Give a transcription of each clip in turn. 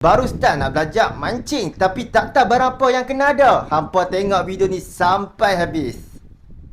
Baru start nak belajar mancing tapi tak tahu barang apa yang kena ada. Hampa tengok video ni sampai habis.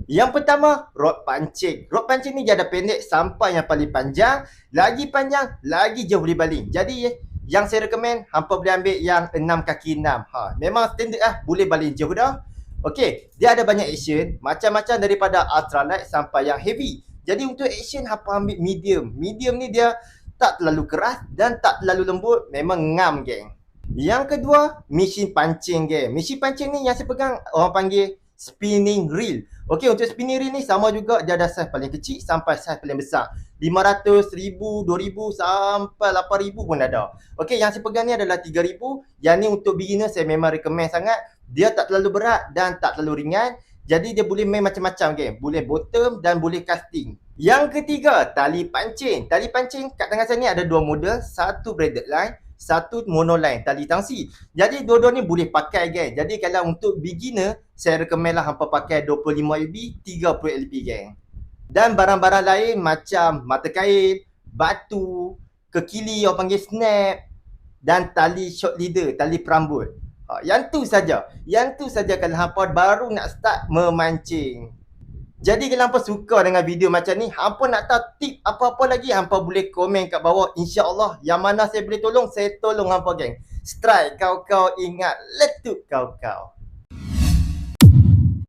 Yang pertama, rod pancing. Rod pancing ni dia ada pendek sampai yang paling panjang. Lagi panjang, lagi jauh boleh baling. Jadi, yang saya recommend, hampa boleh ambil yang 6 kaki 6. Memang standard lah, boleh baling jauh dah. Okey, dia ada banyak action. Macam-macam daripada ultralight sampai yang heavy. Jadi untuk action, hampa ambil medium. Medium ni dia tak terlalu keras dan tak terlalu lembut. Memang ngam, geng. Yang kedua, mesin pancing, geng. Mesin pancing ni yang saya pegang, orang panggil spinning reel. Okey, untuk spinning reel ni sama juga, dia ada saiz paling kecil sampai saiz paling besar. 500, 1000, 2000 sampai 8000 pun ada. Okey, yang saya pegang ni adalah 3000. Yang ni untuk beginner saya memang recommend sangat. Dia tak terlalu berat dan tak terlalu ringan. Jadi dia boleh main macam-macam, geng. Boleh bottom dan boleh casting. Yang ketiga, tali pancing. Tali pancing kat tangan saya ni ada dua model. Satu braided line, satu monoline, tali tangsi. Jadi dua-dua ni boleh pakai, geng. Jadi kalau untuk beginner, saya recommend lah hampa pakai 25 LB, 30 LB, geng. Dan barang-barang lain macam mata kail, batu, kekili orang panggil snap dan tali short leader, tali perambut. Yang tu saja. Yang tu saja kalau hampa baru nak start memancing. Jadi kalau hampa suka dengan video macam ni, hampa nak tahu tip apa-apa lagi, hampa boleh komen kat bawah. InsyaAllah yang mana saya boleh tolong, saya tolong hampa, geng. Strike kau-kau, ingat letup kau-kau.